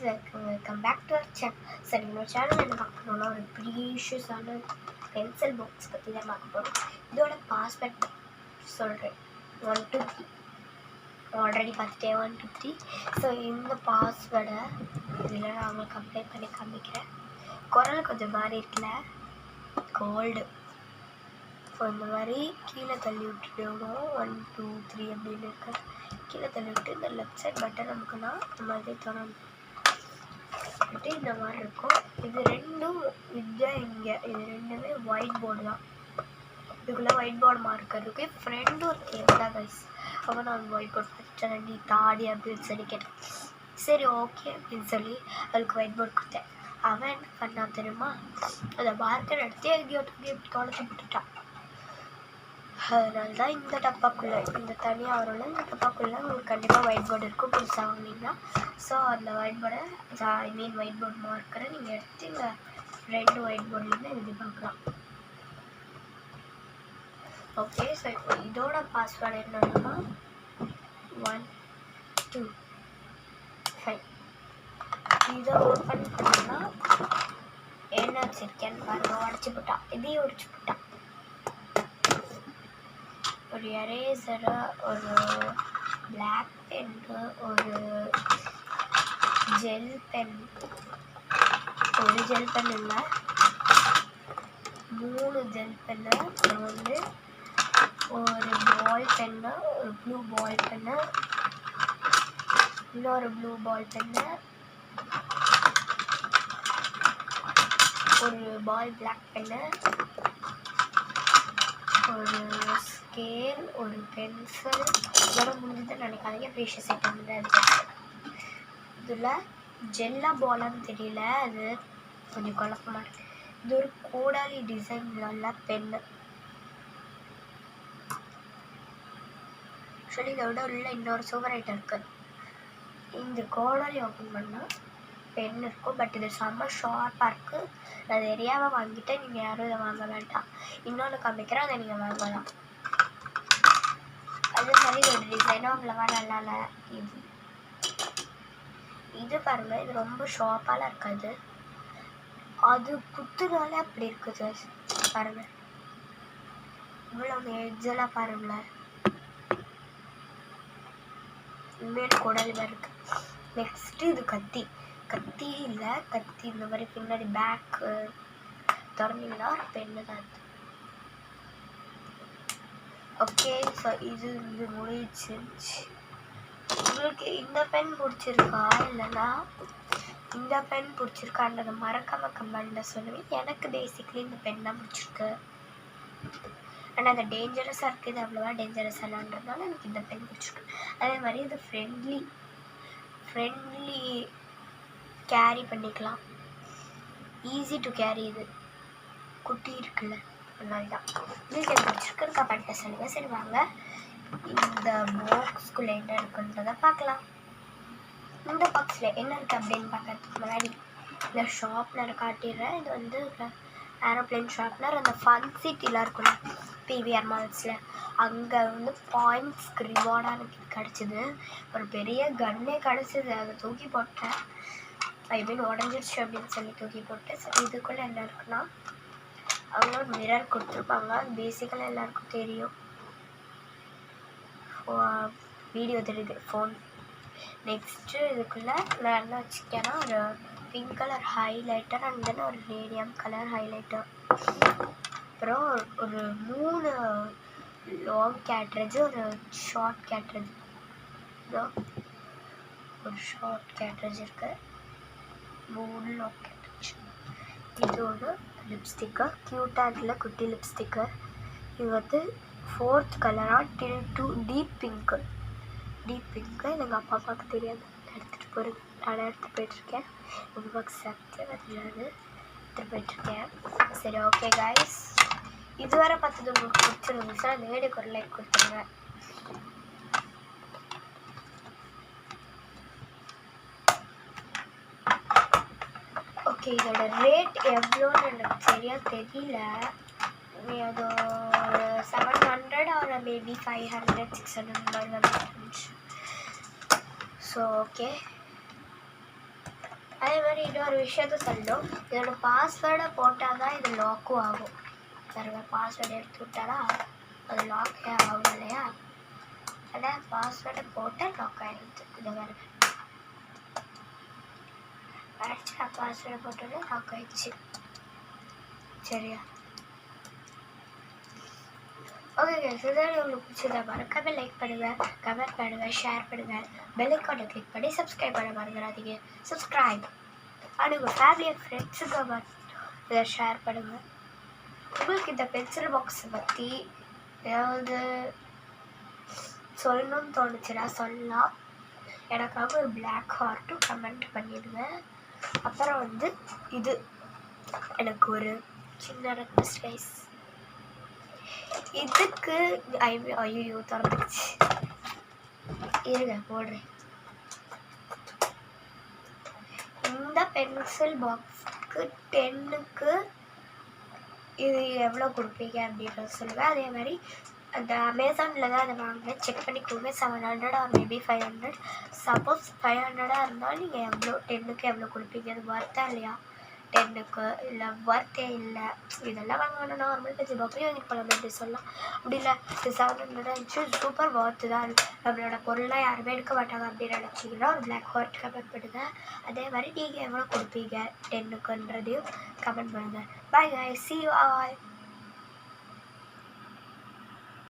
guys, welcome back to our channel. சரி, நம்ம channel என்ன பார்க்க போறோம்னா ஒரு ப்ரீஷியஸான பென்சில் பாக்ஸ் பற்றி தான் பார்க்க போகிறோம். இதோட பாஸ்வேர்ட் சொல்கிறேன் 1 2 3 ஆல்ரெடி பார்த்துட்டேன் 1 2 3. ஸோ இந்த பாஸ்வேர்டை இதில் நான் உங்களுக்கு அப்ளை பண்ணி காமிக்கிறேன். குரல் கொஞ்சம் மாறி இருக்குல்ல, கோல்டு. ஸோ இந்த மாதிரி கீழே தள்ளி விட்டுட்டோம் 1 2 3 அப்படின்னு இருக்கு. கீழே தள்ளி விட்டு இந்த லெஃப்ட் சைட் பட்டன் நமக்குன்னா இந்த மாதிரி தொடரணும் இந்த மாதிரி இருக்கும். இது ரெண்டும் வித்யா இங்கே, இது ரெண்டுமே ஒயிட் போர்டு தான். இதுக்குள்ளே ஒயிட் போர்டு மார்க்கர் இருக்கு. ஃப்ரெண்டு ஒரு கேட்டா கைஸ், அவன் நான் ஒயிட் போர்டு படித்தேன் நீ தாடி அப்படின்னு சொல்லி கேட்டேன். சரி ஓகே அப்படின்னு சொல்லி அதுக்கு ஒயிட் போர்டு கொடுத்தேன். அவன் என்ன பண்ணான் தெரியுமா, அதை மார்க்கர் எடுத்து எங்கேயோ தொலைச்சி விட்டுட்டான். அதனால தான் இந்த டப்பாக்குள்ளே, இந்த தனியாக வரும்ல, இந்த டப்பாக்குள்ளே உங்களுக்கு கண்டிப்பாக ஒயிட் போர்டு இருக்கும் புதுசாக வாங்கினீங்கன்னா. ஸோ அந்த ஒயிட் போர்டை ஒயிட் போர்டு மார்க்கரை நீங்கள் எடுத்து இந்த ரெண்டு ஒயிட் போர்ட்லேருந்து எழுதி பார்க்கலாம். ஓகே, ஸோ இப்போ இதோட பாஸ்வேர்டு என்னன்னா 1 2 5. இதை ஓப்பன் பண்ணோன்னா என்ன வச்சுருக்கேன்னு பாருங்கள், உடச்சி போட்டான். இதையும் உடச்சி போட்டான். ஒரு எரேசரு, ஒரு பிளாக் பென்னு, ஒரு ஜெல் பென், ஒரு ஜெல் பென் இல்லை 3 ஜெல் பென்னு, அப்புறம் வந்து ஒரு பால் பென்னு, ஒரு ப்ளூ பால் பென்னு, இன்னொரு ப்ளூ பால் பென்னு, ஒரு பால் பிளாக் பென்னு, ஒரு ஸ்கேல், ஒரு பென்சில். இதோட முடிஞ்சதுன்னு நினைக்காதீங்க, ப்ரீஷியஸ் ஐட்டம் தான். இதில் ஜெல்லா பாலான்னு தெரியல, அது கொஞ்சம் குழப்பமாக இருக்கு. இது ஒரு கோடாலி டிசைன்ல பென்னு. ஆக்சுவலி இதோட உள்ள இன்னொரு சூப்பர் ஐட்டம் இருக்குது. இந்த கோடாலி ஓப்பன் பண்ணால் பென் இருக்கும், பட் இது செம்ம ஷார்ப்பாக இருக்குது. நான் தெரியாமல் வாங்கிட்டேன், நீங்கள் யாரும் இதை வாங்க வேண்டாம். இன்னொன்று காமிக்கிறேன், அதை நீங்கள் வாங்கலாம். அதே மாதிரி இதோட டிசைனும் அவ்வளோவா நல்லா இல்லை. இது பாருங்கள், இது ரொம்ப ஷார்ப்பாலாம் இருக்காது, அது குத்துனாலே அப்படி இருக்குது பாருங்கள். இவ்வளோ எட்ஜெல்லாம் பாருங்களேன், உண்மையான கோடாலி மாதிரி இருக்குது. நெக்ஸ்ட்டு இது கத்தி. கத்தி இல்லை, கத்தி இந்த மாதிரி பின்னாடி பேக்கு திறந்தீங்கன்னா பெண்ணு தான். ஓகே, ஸோ இது முடிச்சு. உங்களுக்கு இந்த பென் பிடிச்சிருக்கா இல்லைன்னா இந்த பென் பிடிச்சிருக்கான்றதை மறக்காம கமெண்ட்டில் சொல்லுவேன். எனக்கு பேசிக்லி இந்த பென் தான் பிடிச்சிருக்கு. ஆனால் அது டேஞ்சரஸாக இருக்குது, இது அவ்வளோவா டேஞ்சரஸாக இல்லைன்றதுனால எனக்கு இந்த பென் பிடிச்சிருக்கு. அதே மாதிரி இது ஃப்ரெண்ட்லி கேரி பண்ணிக்கலாம், ஈஸி டு கேரி. இது குட்டி இருக்குல்ல, அதனால தான் இதுக்கு எனக்கு பிடிச்சிருக்கு. கமெண்ட்டை சொல்லுங்கள். சரி வாங்க இந்த பாக்ஸ்குள்ளே என்ன இருக்குன்றதை பார்க்கலாம். இந்த பாக்ஸில் என்ன இருக்குது அப்படின்னு பார்க்கறதுக்கு முன்னாடி இந்த ஷார்ப்னர் காட்டிடுறேன். இது வந்து ஏரோப்ளைன் ஷார்ப்னர். அந்த ஃபன் சிட்டிலாம் இருக்குல்ல பிவிஆர் மால்ஸில், அங்கே வந்து பாயிண்ட்ஸ்க்கு ரிவார்டாக எனக்கு இது கிடச்சிது. ஒரு பெரிய கன்னே கிடச்சிது, அதை தூக்கி போட்டேன். உடஞ்சிருச்சு அப்படின்னு சொல்லி தூக்கி போட்டு. சரி இதுக்குள்ளே என்ன இருக்குன்னா, அவங்க ஒரு மிரர் கொடுத்துருப்பாங்க, பேசிக்கலாக எல்லாருக்கும் தெரியும். வீடியோ தெரியுது, ஃபோன். நெக்ஸ்ட்டு இதுக்குள்ளே நான் என்ன வச்சுருக்கேன்னா, ஒரு pink colour highlighter and then ஒரு ரேடியம் கலர் ஹைலைட்டர், அப்புறம் ஒரு 3 லாங் கேட்ரேஜ், ஒரு ஷார்ட் கேட்ரேஜ். ஒரு ஷார்ட் கேட்ரேஜ் இருக்குது, 3 லாங் கேட்ரேஜ். இது ஒரு லிப்ஸ்டிக்கர், க்யூட்டாக இருக்குல்ல குட்டி லிப்ஸ்டிக்கர். இது வந்து 4th கலராக டில் டீப் பிங்க்கு. எங்கள் அப்பா அம்மாவுக்கு தெரியாது, எடுத்துகிட்டு போகிறது. நான் எடுத்து போயிட்டுருக்கேன். எங்கள் அம்மாவுக்கு சத்தியம் தெரியாது, எடுத்துகிட்டு போயிட்டுருக்கேன். சரி ஓகே கைஸ், இதுவரை பார்த்தது உங்களுக்கு பிடிச்சிருந்துச்சுன்னா அந்த வீடியோக்கு ஒரு லைக் கொடுத்துருங்க. ஓகே, இதோட ரேட் எவ்வளோன்னு எனக்கு சரியாக தெரியல. அது ஒரு 700 ஆர் மேபி 500 600 மாதிரி தான் இருந்துச்சு. ஸோ ஓகே, அதே மாதிரி இன்னொரு விஷயத்த சொல்லணும், இதோட பாஸ்வேர்டை போட்டால் தான் இது லாக்கும் ஆகும். பாருங்க, பாஸ்வேர்டு எடுத்து விட்டாலா அது லாக்கே ஆகும் இல்லையா? ஆனால் பாஸ்வேர்டை போட்டால் லாக் ஆகிடுது. இதை பாருங்க, கரெக்டாக பாஸ்வேர்டை போட்டோன்னே லாக் ஆகிடுச்சு. சரியா? ஓகே கைஸ், இதில் உங்களுக்கு பிடிச்சதா மறக்காம லைக் பண்ணுங்கள், கமெண்ட் பண்ணுங்கள், ஷேர் பண்ணுங்கள், பெல் ஐக்கானை கிளிக் பண்ணி சப்ஸ்கிரைப் பண்ண மறந்துடாதீங்க. சப்ஸ்கிரைப் அண்ட் உங்கள் ஃபேமிலி அண்ட் ஃப்ரெண்ட்ஸுக்கு இதை ஷேர் பண்ணுங்கள். உங்களுக்கு இந்த பென்சில் பாக்ஸை பற்றி ஏதாவது சொல்லணும்னு தோணுச்சுன்னா சொல்லலாம். எனக்காக ஒரு பிளாக் ஹார்ட்டும் கமெண்ட் பண்ணிடுங்க. அப்புறம் இது எனக்கு ஒரு சின்ன ரெக்வெஸ்ட் கைஸ், இதுக்கு ஐயோ திறந்துச்சு, இருங்க போடுறேன். இந்த பென்சில் பாக்ஸுக்கு 10க்கு இது எவ்வளோ கொடுப்பீங்க அப்படின்றத சொல்லுவேன். அதே மாதிரி அந்த அமேசானில் தான் அதை வாங்கினேன், செக் பண்ணிக்கோங்க. 700 ஆர் மேபி 500. சப்போஸ் 500 இருந்தாலும் நீங்கள் எவ்வளோ 10க்கு எவ்வளோ கொடுப்பீங்க, அது ஒர்த்தா இல்லையா? 10க்கு இல்லை ஒர்த்தே இல்லை, இதெல்லாம் வாங்கணும் நார்மல் பென்சில் பாக்ஸே வாங்கிட்டு போகலாம் அப்படி சொல்லலாம். அப்படி இல்லை, 700 இருந்துச்சு, சூப்பர் ஒர்த்து தான், நம்மளோட பொருளாக யாருமே எடுக்க மாட்டாங்க அப்படின்னு நினச்சிங்கன்னா ஒரு பிளாக் ஹார்ட் கமெண்ட் பண்ணுங்கள். அதே மாதிரி நீங்கள் எவ்வளோ கொடுப்பீங்க 10க்குன்றதையும் கமெண்ட் பண்ணுங்கள். Bye guys, see you all.